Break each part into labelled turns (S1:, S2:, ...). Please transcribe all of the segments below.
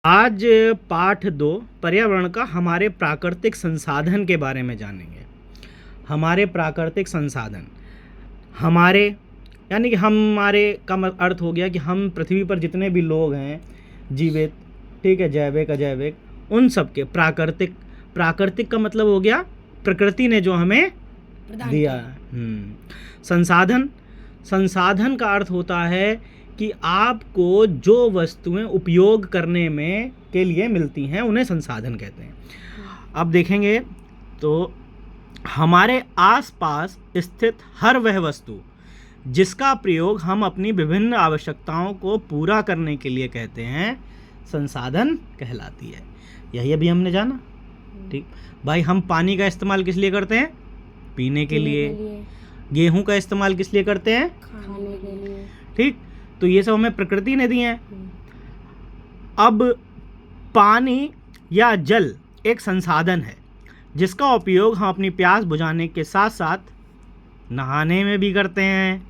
S1: आज पाठ 2 पर्यावरण का हमारे प्राकृतिक संसाधन के बारे में जानेंगे। हमारे प्राकृतिक संसाधन हमारे यानी कि हमारे का अर्थ हो गया कि हम पृथ्वी पर जितने भी लोग हैं जीवित, ठीक है, जैविक अजैविक, उन सब के प्राकृतिक का मतलब हो गया प्रकृति ने जो हमें दिया। संसाधन का अर्थ होता है कि आपको जो वस्तुएं उपयोग करने में के लिए मिलती हैं उन्हें संसाधन कहते हैं। अब देखेंगे तो हमारे आसपास स्थित हर वह वस्तु जिसका प्रयोग हम अपनी विभिन्न आवश्यकताओं को पूरा करने के लिए कहते हैं संसाधन कहलाती है। यही अभी हमने जाना। ठीक भाई, हम पानी का इस्तेमाल किस लिए करते हैं? पीने के लिए। गेहूं का इस्तेमाल किस लिए करते हैं?
S2: खाने के लिए।
S1: ठीक, तो ये सब हमें प्रकृति ने दिए हैं। अब पानी या जल एक संसाधन है जिसका उपयोग हम अपनी प्यास बुझाने के साथ साथ नहाने में भी करते हैं,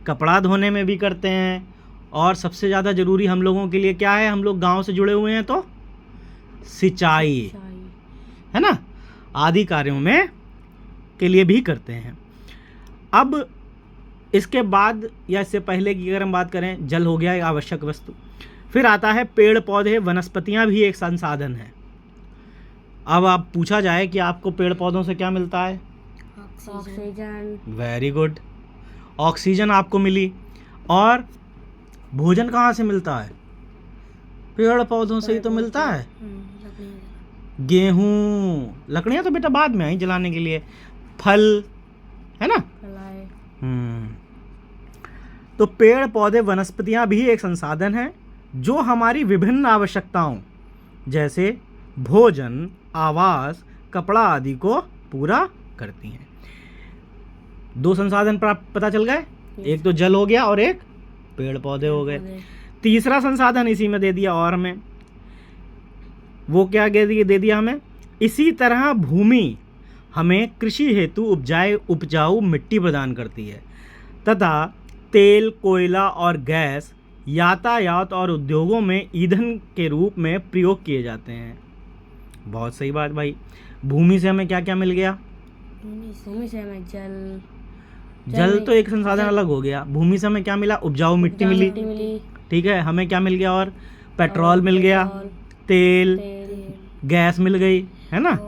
S1: कपड़ा धोने में भी करते हैं, और सबसे ज़्यादा ज़रूरी हम लोगों के लिए क्या है? हम लोग गांव से जुड़े हुए हैं तो सिंचाई है ना, आदि कार्यों में के लिए भी करते हैं। अब इसके बाद या इससे पहले की अगर हम बात करें, जल हो गया एक आवश्यक वस्तु। फिर आता है पेड़ पौधे, वनस्पतियां भी एक संसाधन है। अब आप पूछा जाए कि आपको पेड़ पौधों से क्या मिलता है?
S2: ऑक्सीजन।
S1: वेरी गुड, ऑक्सीजन आपको मिली। और भोजन कहाँ से मिलता है? पेड़ पौधों से ही तो मिलता है। गेहूं, लकड़ियां तो बेटा बाद में आई जलाने के लिए, फल है ना। तो पेड़ पौधे वनस्पतियां भी एक संसाधन है जो हमारी विभिन्न आवश्यकताओं जैसे भोजन, आवास, कपड़ा आदि को पूरा करती हैं। 2 संसाधन पता चल गए, एक तो जल हो गया और एक पेड़ पौधे हो गए। तीसरा संसाधन इसी में दे दिया, और हमें वो क्या दे दिया हमें? इसी तरह भूमि हमें कृषि हेतु उपजाऊ मिट्टी प्रदान करती है तथा तेल, कोयला और गैस यातायात और उद्योगों में ईंधन के रूप में प्रयोग किए जाते हैं। बहुत सही बात भाई। भूमि से हमें क्या क्या मिल गया?
S2: भूमि से हमें
S1: जल तो एक संसाधन अलग हो गया। भूमि से हमें क्या मिला? उपजाऊ मिट्टी मिली। ठीक है, हमें क्या मिल गया? और पेट्रोल मिल गया, तेल, गैस मिल गई, है ना।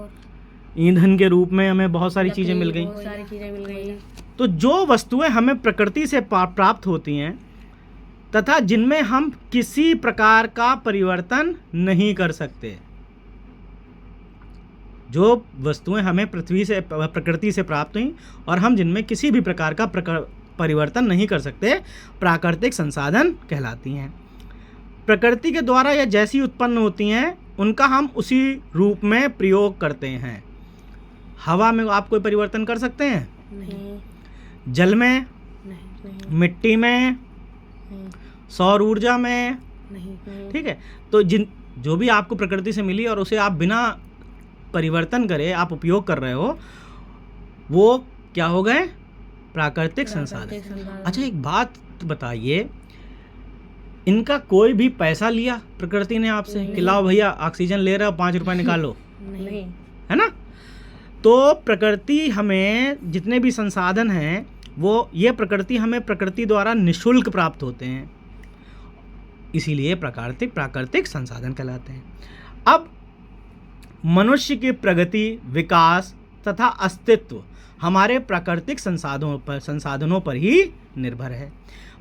S1: ईंधन के रूप में हमें बहुत सारी चीज़ें मिल गई। तो जो वस्तुएं हमें प्रकृति से प्राप्त होती हैं तथा जिनमें हम किसी प्रकार का परिवर्तन नहीं कर सकते, जो वस्तुएं हमें प्रकृति से प्राप्त हुई और हम जिनमें किसी भी प्रकार का परिवर्तन नहीं कर सकते, प्राकृतिक संसाधन कहलाती हैं। प्रकृति के द्वारा या जैसी उत्पन्न होती हैं उनका हम उसी रूप में प्रयोग करते हैं। हवा में आप कोई परिवर्तन कर सकते हैं?
S2: नहीं।
S1: जल में?
S2: नहीं।
S1: मिट्टी में? सौर ऊर्जा में?
S2: नहीं।
S1: ठीक है, तो जो भी आपको प्रकृति से मिली और उसे आप बिना परिवर्तन करे आप उपयोग कर रहे हो, वो क्या हो गए? प्राकृतिक संसाधन। अच्छा, एक बात बताइए, इनका कोई भी पैसा लिया प्रकृति ने आपसे कि लाओ भैया ऑक्सीजन ले रहे हो, 5 रुपए निकालो?
S2: नहीं।
S1: है ना। तो प्रकृति हमें जितने भी संसाधन हैं ये प्रकृति हमें प्रकृति द्वारा निःशुल्क प्राप्त होते हैं, इसीलिए प्राकृतिक संसाधन कहलाते हैं। अब मनुष्य की प्रगति, विकास तथा अस्तित्व हमारे प्राकृतिक संसाधनों पर ही निर्भर है।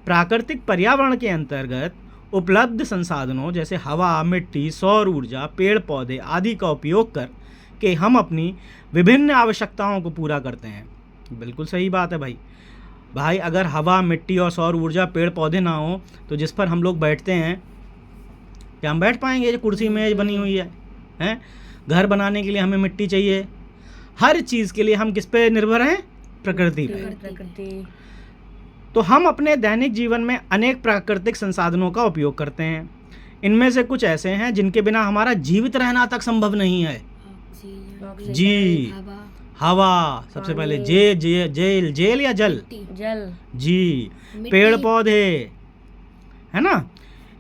S1: प्राकृतिक पर्यावरण के अंतर्गत उपलब्ध संसाधनों जैसे हवा, मिट्टी, सौर ऊर्जा, पेड़ पौधे आदि का उपयोग करके हम अपनी विभिन्न आवश्यकताओं को पूरा करते हैं। बिल्कुल सही बात है भाई। अगर हवा, मिट्टी और सौर ऊर्जा, पेड़ पौधे ना हो तो जिस पर हम लोग बैठते हैं, क्या हम बैठ पाएंगे? जो कुर्सी मेज बनी हुई है, घर बनाने के लिए हमें मिट्टी चाहिए। हर चीज़ के लिए हम किस पे निर्भर हैं? प्रकृति पे। तो हम अपने दैनिक जीवन में अनेक प्राकृतिक संसाधनों का उपयोग करते हैं। इनमें से कुछ ऐसे हैं जिनके बिना हमारा जीवित रहना तक संभव नहीं है। जी, हवा सबसे पहले, जेल या जल?
S2: जल।
S1: जी, पेड़ पौधे, है ना,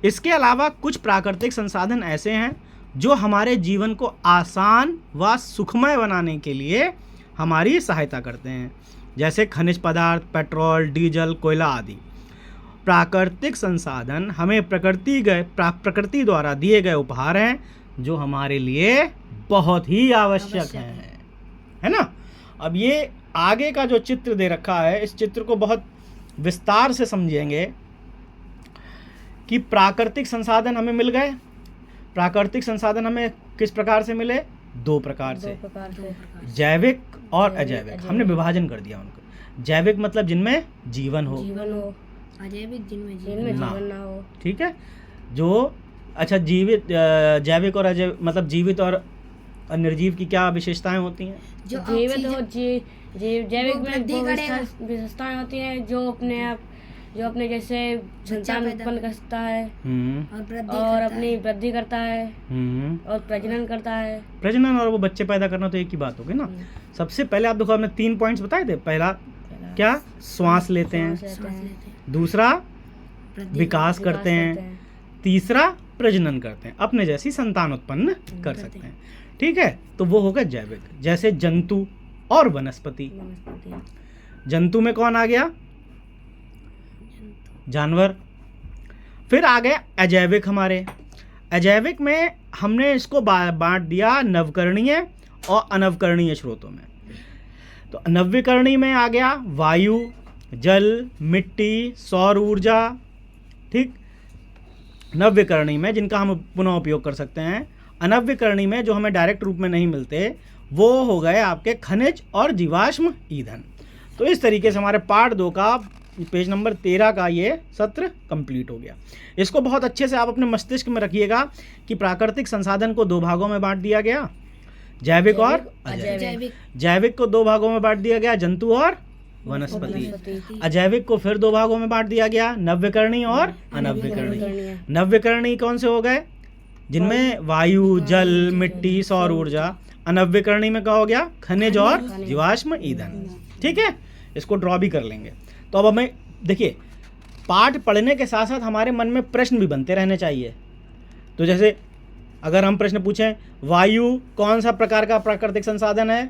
S1: इसके अलावा कुछ प्राकृतिक संसाधन ऐसे हैं जो हमारे जीवन को आसान व सुखमय बनाने के लिए हमारी सहायता करते हैं, जैसे खनिज पदार्थ, पेट्रोल, डीजल, कोयला आदि। प्राकृतिक संसाधन हमें प्रकृति द्वारा दिए गए उपहार हैं जो हमारे लिए बहुत ही आवश्यक है ना। अब ये आगे का जो चित्र दे रखा है, इस चित्र को बहुत विस्तार से समझेंगे कि प्राकृतिक संसाधन हमें मिल गए। प्राकृतिक संसाधन हमें किस प्रकार से मिले? दो प्रकार से, जैविक और अजैविक। हमने विभाजन कर दिया उनको। जैविक मतलब जिनमें जीवन हो,
S2: अजैविक जिनमें जीवन ना हो।
S1: ठीक है। जो अच्छा जीवित, जैविक और अजैविक मतलब जीवित और निर्जीव की क्या विशेषताएं होती हैं?
S2: जो जीवित हो, जैविक में विशेषताएं होती हैं जो अपने जैसे संतान उत्पन्न करता है और अपनी वृद्धि करता है और प्रजनन करता है।
S1: प्रजनन और वो बच्चे पैदा करना तो एक ही बात होगी ना। सबसे पहले आप देखो, हमने 3 पॉइंट्स बताए थे। पहला क्या? श्वास लेते हैं। दूसरा विकास करते हैं। तीसरा प्रजनन करते हैं, अपने जैसी संतान उत्पन्न कर सकते हैं। ठीक है, तो वो होगा जैविक। जैसे जंतु और वनस्पति। जंतु में कौन आ गया? जानवर। फिर आ गए अजैविक हमारे। अजैविक में हमने इसको बांट दिया नवकरणीय और अनवकरणीय स्रोतों में। तो नवकरणीय में आ गया वायु, जल, मिट्टी, सौर ऊर्जा। ठीक। नवकरणीय में जिनका हम पुनः उपयोग कर सकते हैं। अनवकरणीय में जो हमें डायरेक्ट रूप में नहीं मिलते, वो हो गए आपके खनिज और जीवाश्म ईंधन। तो इस तरीके से हमारे पार्ट 2 का पेज नंबर 13 का ये सत्र कंप्लीट हो गया। इसको बहुत अच्छे से आप अपने मस्तिष्क में रखिएगा कि प्राकृतिक संसाधन को 2 भागों में बांट दिया गया, जैविक और अजैविक। जैविक को 2 भागों में बांट दिया गया, जंतु और वनस्पति। अजैविक को फिर 2 भागों में बांट दिया गया, नव्यकरणीय और अनव्यकरणीय। नव्यकरणीय कौन से हो गए? जिनमें वायु, जल, मिट्टी, सौर ऊर्जा। अनव्यकरणीय में क्या हो गया? खनिज और जीवाश्म ईंधन। ठीक है, इसको ड्रॉ भी कर लेंगे। तो अब हमें देखिए, पाठ पढ़ने के साथ साथ हमारे मन में प्रश्न भी बनते रहने चाहिए। तो जैसे अगर हम प्रश्न पूछें, वायु कौन सा प्रकार का प्राकृतिक संसाधन है?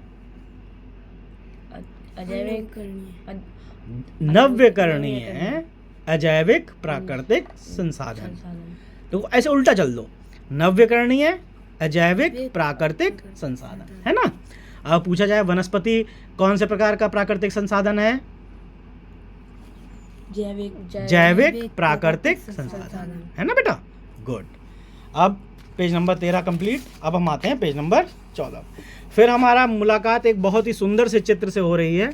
S1: नव्यकरणीय है, अजैविक प्राकृतिक संसाधन। तो ऐसे उल्टा चल दो, नव्यकरणीय, अजैविक प्राकृतिक संसाधन, है ना। अब पूछा जाए वनस्पति कौन से प्रकार का प्राकृतिक संसाधन है? जैविक प्राकृतिक संसाधन, है ना बेटा। गुड। अब पेज नंबर 13 कंप्लीट। अब हम आते हैं पेज नंबर 14। फिर हमारा मुलाकात एक बहुत ही सुंदर से चित्र से हो रही है।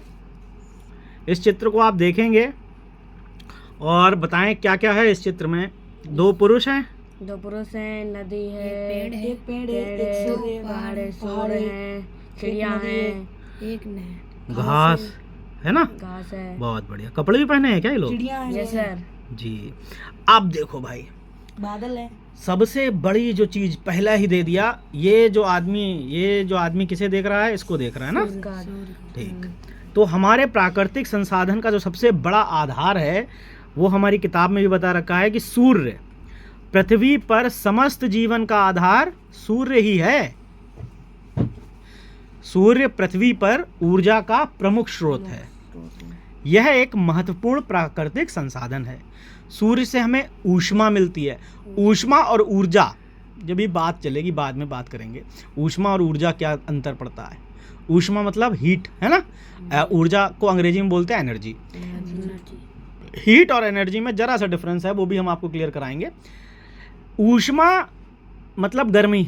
S1: इस चित्र को आप देखेंगे और बताएं क्या क्या है इस चित्र में। 2 पुरुष हैं,
S2: नदी है, एक पेड़ है, पहाड़ है, चिड़िया है, एक
S1: घास है ना।
S2: घास है।
S1: बहुत बढ़िया। कपड़े भी पहने हैं क्या ये लोग?
S2: यस सर
S1: जी। अब देखो भाई,
S2: बादल है।
S1: सबसे बड़ी जो चीज पहला ही दे दिया, ये जो आदमी किसे देख रहा है? इसको देख रहा है ना। ठीक। तो हमारे प्राकृतिक संसाधन का जो सबसे बड़ा आधार है, वो हमारी किताब में भी बता रखा है कि सूर्य। पृथ्वी पर समस्त जीवन का आधार सूर्य ही है। सूर्य पृथ्वी पर ऊर्जा का प्रमुख स्रोत है। यह एक महत्वपूर्ण प्राकृतिक संसाधन है। सूर्य से हमें ऊष्मा मिलती है। ऊष्मा और ऊर्जा जब भी बात चलेगी, बाद में बात करेंगे। ऊष्मा और ऊर्जा क्या अंतर पड़ता है? ऊष्मा मतलब हीट, है ना। ऊर्जा को अंग्रेजी में बोलते हैं एनर्जी। हीट और एनर्जी में जरा सा डिफरेंस है, वो भी हम आपको क्लियर कराएंगे। ऊष्मा मतलब गर्मी,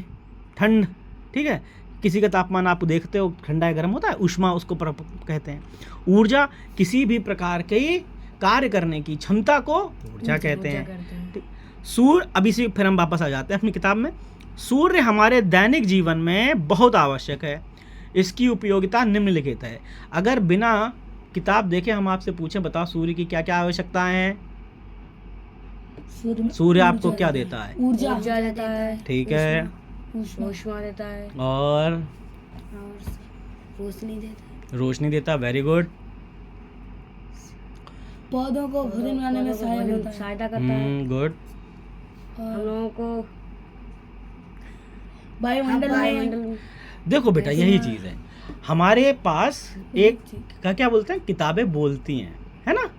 S1: ठंड। ठीक है, किसी का तापमान आप देखते हो ठंडा या गर्म होता है, ऊष्मा उसको कहते हैं। ऊर्जा किसी भी प्रकार के कार्य करने की क्षमता को ऊर्जा कहते हैं। सूर्य, अभी से फिर हम वापस आ जाते हैं अपनी किताब में। सूर्य हमारे दैनिक जीवन में बहुत आवश्यक है। इसकी उपयोगिता निम्नलिखित है। अगर बिना किताब देखे हम आपसे पूछें, बताओ सूर्य की क्या क्या आवश्यकताएं हैं? सूर्य आपको क्या देता है?
S2: ऊर्जा देता है।
S1: ठीक है।
S2: ऊष्मा देता है
S1: और रोशनी देता है। Very good.
S2: पौधों को भोजन बनाने में सहायता करता है।
S1: गुड।
S2: हम लोगों को
S3: वायुमंडल
S1: देखो बेटा, यही चीज़ है हमारे पास। एक क्या बोलते हैं, किताबें बोलती हैं, है ना,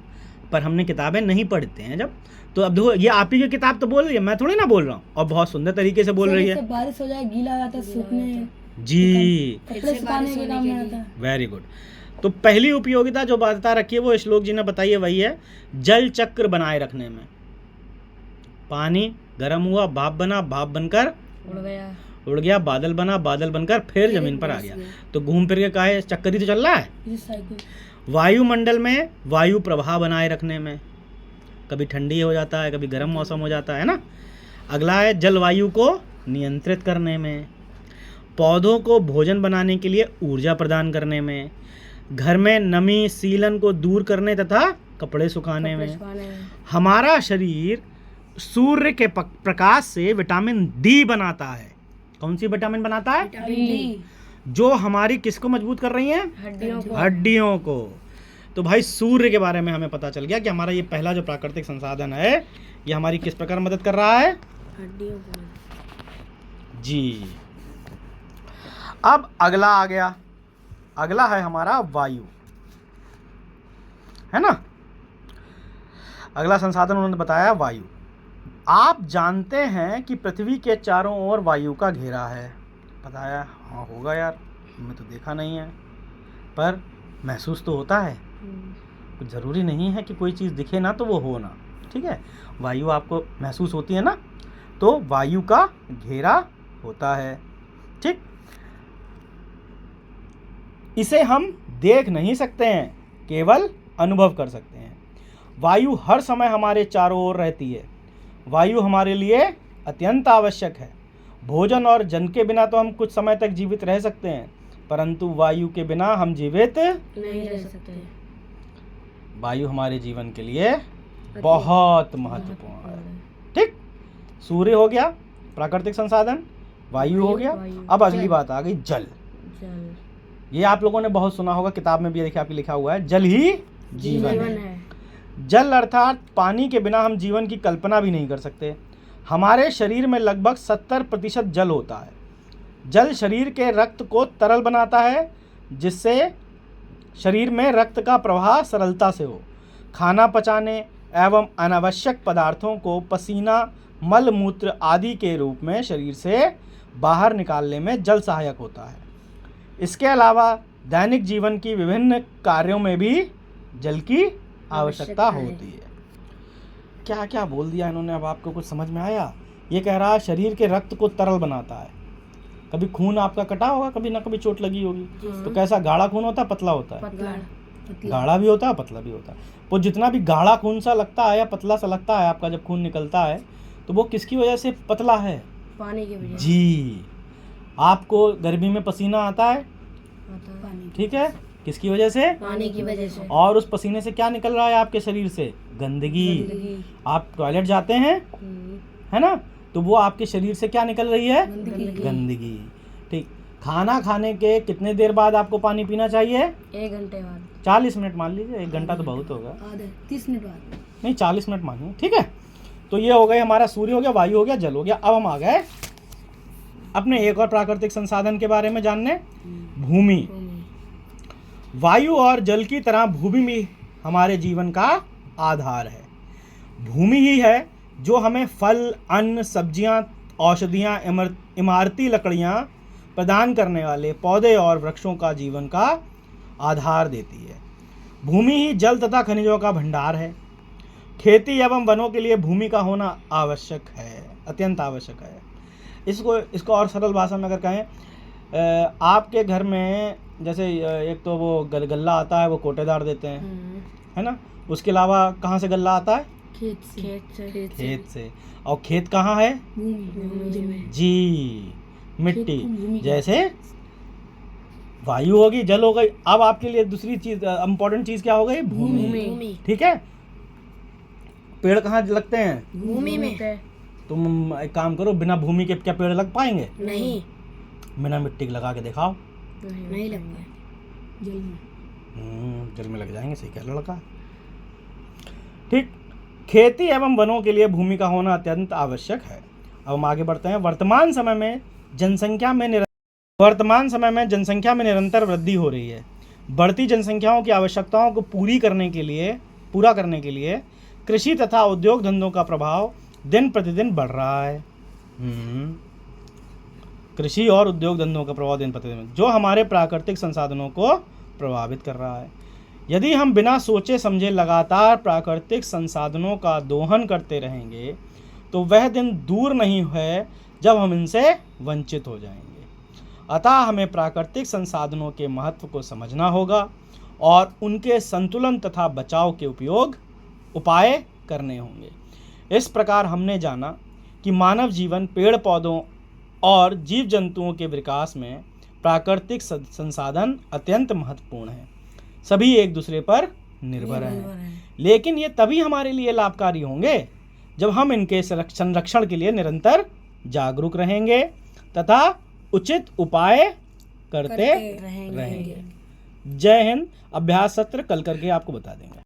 S1: पर हमने किताबें नहीं पढ़ते हैं जब। तो अब देखो, ये आप ही की किताब तो बोल रही है, मैं थोड़ी ना बोल रहा हूँ, और बहुत सुंदर तरीके से बोल रही है।
S3: बारिश हो जाए, गीला हो जाता है, सूखने,
S1: जी,
S3: कपड़े सुखाने के काम में आता है।
S1: Very good. तो पहली उपयोगिता जो बता रखी है वो श्लोक जी ने बताई है, वही है जल चक्र बनाए रखने में। पानी गर्म हुआ, भाप बना, भाप बनकर उड़ गया, बादल बना, बादल बनकर फिर जमीन पर आ गया, तो घूम फिर के काहे चक्कर ही तो चल रहा है। वायुमंडल में वायु प्रवाह बनाए रखने में, कभी ठंडी हो जाता है, कभी गर्म मौसम हो जाता है ना। अगला है जलवायु को नियंत्रित करने में, पौधों को भोजन बनाने के लिए ऊर्जा प्रदान करने में, घर में नमी सीलन को दूर करने तथा कपड़े सुखाने में। हमारा शरीर सूर्य के प्रकाश से विटामिन डी बनाता है। कौन सी विटामिन बनाता है?
S3: डी,
S1: जो हमारी किसको मजबूत कर रही हैं? हड्डियों को। तो भाई सूर्य के बारे में हमें पता चल गया कि हमारा ये पहला जो प्राकृतिक संसाधन है, ये हमारी किस प्रकार मदद कर रहा है?
S2: हड्डियों को।
S1: जी। अब अगला आ गया, अगला है हमारा वायु, है ना। अगला संसाधन उन्होंने बताया वायु। आप जानते हैं कि पृथ्वी के चारों ओर वायु का घेरा है। बताया, हाँ होगा यार, हमने तो देखा नहीं है, पर महसूस तो होता है। कुछ ज़रूरी नहीं है कि कोई चीज़ दिखे ना तो वो हो ना, ठीक है। वायु आपको महसूस होती है ना, तो वायु का घेरा होता है, ठीक। इसे हम देख नहीं सकते हैं, केवल अनुभव कर सकते हैं। वायु हर समय हमारे चारों ओर रहती है। वायु हमारे लिए अत्यंत आवश्यक है। भोजन और जल के बिना तो हम कुछ समय तक जीवित रह सकते हैं, परंतु वायु के बिना हम जीवित
S2: नहीं रह सकते।
S1: वायु हमारे जीवन के लिए बहुत महत्वपूर्ण है, ठीक। सूर्य हो गया प्राकृतिक संसाधन, वायु हो गया। अब अगली बात आ गई जल। ये आप लोगों ने बहुत सुना होगा, किताब में भी देखिए आपकी लिखा हुआ है, जल ही जीवन है। जल अर्थात पानी के बिना हम जीवन की कल्पना भी नहीं कर सकते। हमारे शरीर में लगभग 70% जल होता है। जल शरीर के रक्त को तरल बनाता है, जिससे शरीर में रक्त का प्रवाह सरलता से हो। खाना पचाने एवं अनावश्यक पदार्थों को पसीना, मल मूत्र आदि के रूप में शरीर से बाहर निकालने में जल सहायक होता है। इसके अलावा दैनिक जीवन की विभिन्न कार्यों में भी जल की आवश्यकता होती है। क्या क्या बोल दिया इन्होंने, अब आपको कुछ समझ में आया? ये कह रहा है शरीर के रक्त को तरल बनाता है। कभी खून आपका कटा होगा, कभी ना कभी चोट लगी होगी, तो कैसा गाढ़ा खून होता है, पतला होता है? गाढ़ा भी होता है, पतला भी होता है। तो जितना भी गाढ़ा खून सा लगता है या पतला सा लगता है आपका जब खून निकलता है, तो वो किसकी वजह से पतला है?
S2: पानी की वजह से।
S1: जी। आपको गर्मी में पसीना आता है, ठीक है, किसकी वजह से?
S2: पानी की वजह से।
S1: और उस पसीने से क्या निकल रहा है आपके शरीर से? गंदगी। आप टॉयलेट जाते हैं, है ना, तो वो आपके शरीर से क्या निकल रही है? गंदगी। ठीक। खाना खाने के कितने देर बाद आपको पानी पीना चाहिए?
S2: 1 घंटे बाद।
S1: 40 मिनट मान लीजिए, 1 घंटा तो बहुत होगा,
S3: 30 मिनट बाद
S1: नहीं 40 मिनट मानिए, ठीक है। तो ये हो गए हमारा सूर्य हो गया, वायु हो गया, जल हो गया। अब हम आ गए अपने एक और प्राकृतिक संसाधन के बारे में जानने, भूमि। वायु और जल की तरह भूमि भी हमारे जीवन का आधार है। भूमि ही है जो हमें फल, अन्न, सब्जियां, औषधियां, इमारती लकड़ियां प्रदान करने वाले पौधे और वृक्षों का जीवन का आधार देती है। भूमि ही जल तथा खनिजों का भंडार है। खेती एवं वनों के लिए भूमि का होना आवश्यक है, अत्यंत आवश्यक है। इसको और सरल भाषा में अगर कहें, आपके घर में जैसे एक तो वो गल्ला आता है, वो कोटेदार देते हैं, है ना। उसके अलावा कहाँ से गल्ला आता है? खेत से। और खेत कहाँ है? जी, मिट्टी। जैसे वायु होगी, जल हो गई। अब आपके लिए दूसरी चीज, इम्पोर्टेंट चीज क्या हो गई? भूमि। ठीक है। पेड़ कहाँ लगते हैं?
S3: भूमि में।
S1: तुम एक काम करो, बिना भूमि के क्या पेड़ लग पाएंगे?
S3: नहीं।
S1: बिना मिट्टी के लगा के दिखाओ।
S3: नहीं लग पाए। जल में।
S1: जल में लग जाएंगे, सही कह लड़का। ठीक। खेती एवं वनों के लिए भूमि का होना अत्यंत आवश्यक है। अब हम आगे बढ़ते हैं। वर्तमान समय में जनसंख्या में निरंतर वृद्धि हो रही है। बढ़ती जनसंख्याओं की आवश्यकताओं को पूरा करने के लिए कृषि तथा उद्योग धंधों का प्रभाव दिन प्रतिदिन बढ़ रहा है। कृषि और उद्योग धंधों का प्रभाव दिन प्रतिदिन, जो हमारे प्राकृतिक संसाधनों को प्रभावित कर रहा है। यदि हम बिना सोचे समझे लगातार प्राकृतिक संसाधनों का दोहन करते रहेंगे तो वह दिन दूर नहीं है जब हम इनसे वंचित हो जाएंगे। अतः हमें प्राकृतिक संसाधनों के महत्व को समझना होगा और उनके संतुलन तथा बचाव के उपाय करने होंगे। इस प्रकार हमने जाना कि मानव जीवन, पेड़ पौधों और जीव जंतुओं के विकास में प्राकृतिक संसाधन अत्यंत महत्वपूर्ण हैं। सभी एक दूसरे पर निर्भर हैं, लेकिन ये तभी हमारे लिए लाभकारी होंगे जब हम इनके संरक्षण के लिए निरंतर जागरूक रहेंगे तथा उचित उपाय करते रहेंगे। जय हिंद। अभ्यास सत्र कल करके आपको बता देंगे।